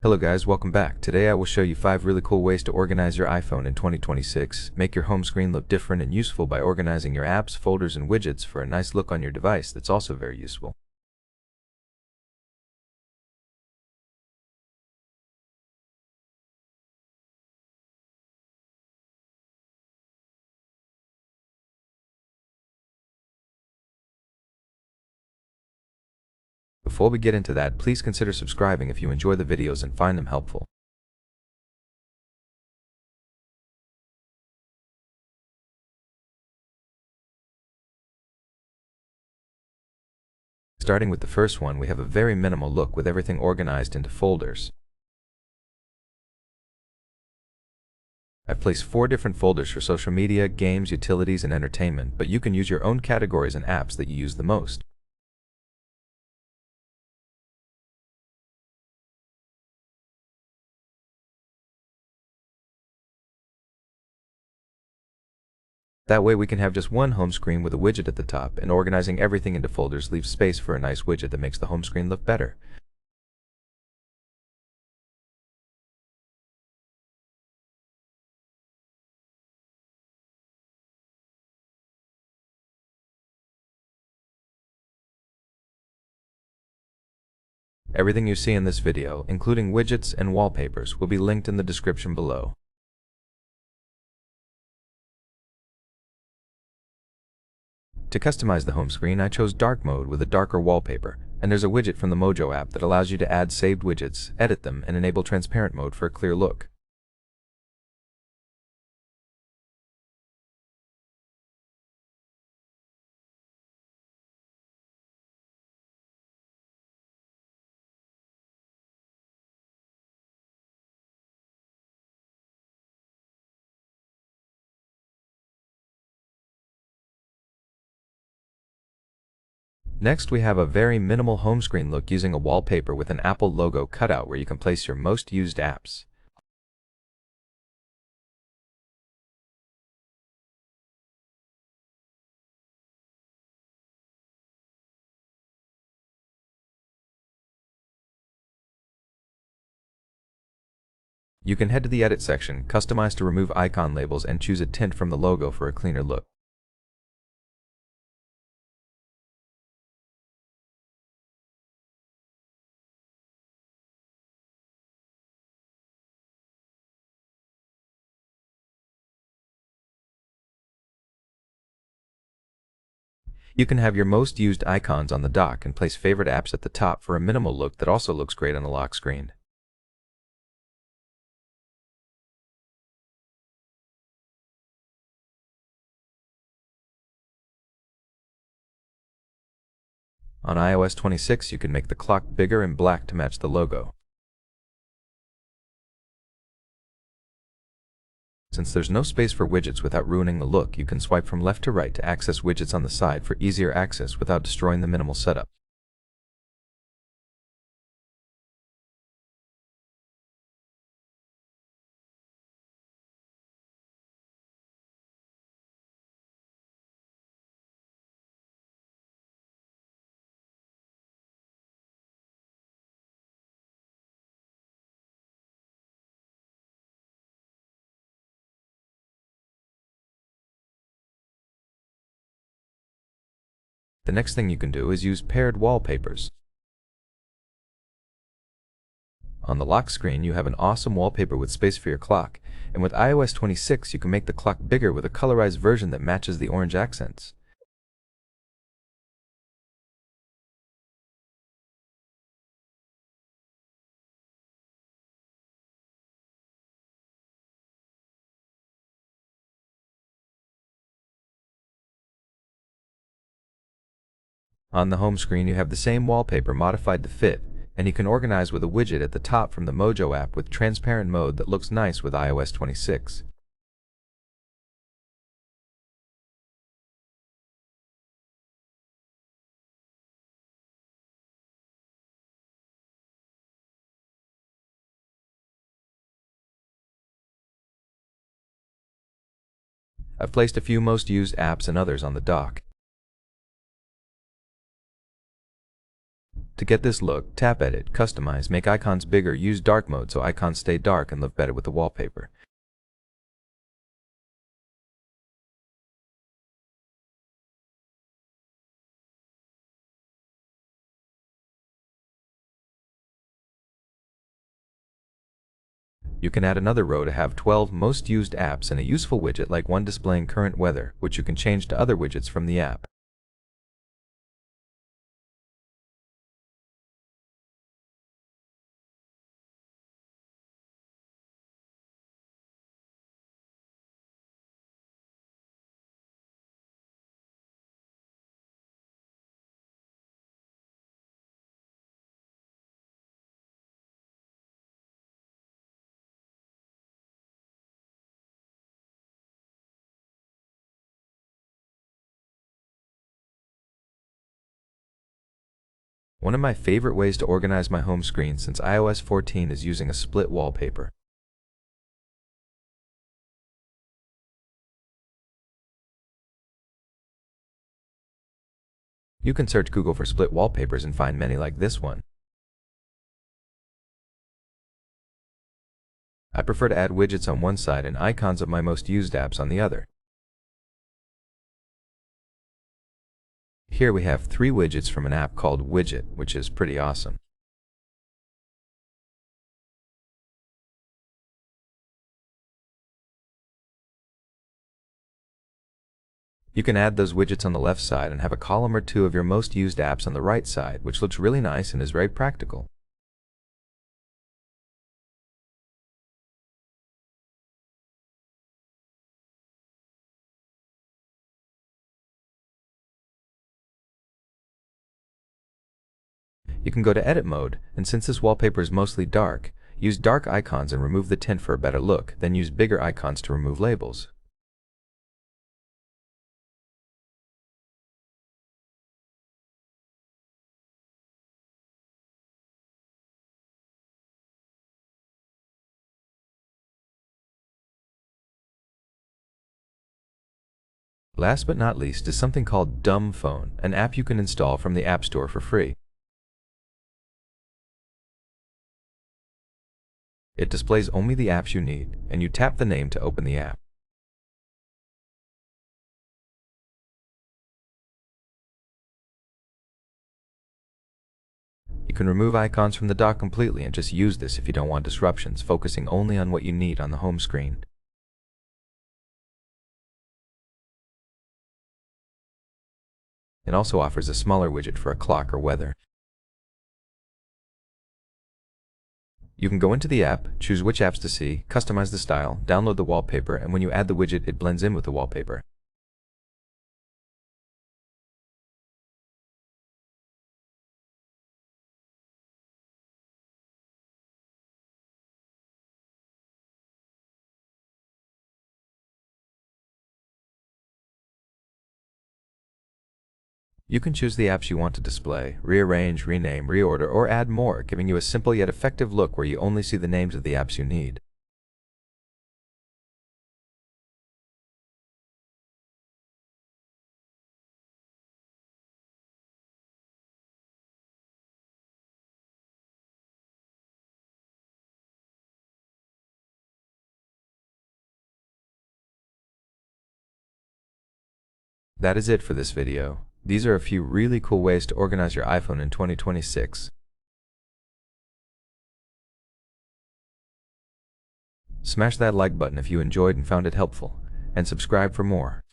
Hello guys, welcome back. Today I will show you 5 really cool ways to organize your iPhone in 2026. Make your home screen look different and useful by organizing your apps, folders, and widgets for a nice look on your device that's also very useful. Before we get into that, please consider subscribing if you enjoy the videos and find them helpful. Starting with the first one, we have a very minimal look with everything organized into folders. I've placed 4 different folders for social media, games, utilities, and entertainment, but you can use your own categories and apps that you use the most. That way we can have just one home screen with a widget at the top, and organizing everything into folders leaves space for a nice widget that makes the home screen look better. Everything you see in this video, including widgets and wallpapers, will be linked in the description below. To customize the home screen, I chose dark mode with a darker wallpaper, and there's a widget from the Mojo app that allows you to add saved widgets, edit them, and enable transparent mode for a clear look. Next, we have a very minimal home screen look using a wallpaper with an Apple logo cutout where you can place your most used apps. You can head to the Edit section, customize to remove icon labels, and choose a tint from the logo for a cleaner look. You can have your most used icons on the dock and place favorite apps at the top for a minimal look that also looks great on a lock screen. On iOS 26, you can make the clock bigger and black to match the logo. Since there's no space for widgets without ruining the look, you can swipe from left to right to access widgets on the side for easier access without destroying the minimal setup. The next thing you can do is use paired wallpapers. On the lock screen, you have an awesome wallpaper with space for your clock, and with iOS 26, you can make the clock bigger with a colorized version that matches the orange accents. On the home screen, you have the same wallpaper modified to fit, and you can organize with a widget at the top from the Mojo app with transparent mode that looks nice with iOS 26. I've placed a few most used apps and others on the dock. To get this look, tap Edit, Customize, make icons bigger, use dark mode so icons stay dark and look better with the wallpaper. You can add another row to have 12 most used apps and a useful widget like one displaying current weather, which you can change to other widgets from the app. One of my favorite ways to organize my home screen since iOS 14 is using a split wallpaper. You can search Google for split wallpapers and find many like this one. I prefer to add widgets on one side and icons of my most used apps on the other. Here we have 3 widgets from an app called Widget, which is pretty awesome. You can add those widgets on the left side and have a column or two of your most used apps on the right side, which looks really nice and is very practical. You can go to Edit mode, and since this wallpaper is mostly dark, use dark icons and remove the tint for a better look, then use bigger icons to remove labels. Last but not least is something called Dumb Phone, an app you can install from the App Store for free. It displays only the apps you need, and you tap the name to open the app. You can remove icons from the dock completely and just use this if you don't want disruptions, focusing only on what you need on the home screen. It also offers a smaller widget for a clock or weather. You can go into the app, choose which apps to see, customize the style, download the wallpaper, and when you add the widget, it blends in with the wallpaper. You can choose the apps you want to display, rearrange, rename, reorder, or add more, giving you a simple yet effective look where you only see the names of the apps you need. That is it for this video. These are a few really cool ways to organize your iPhone in 2026. Smash that like button if you enjoyed and found it helpful, and subscribe for more.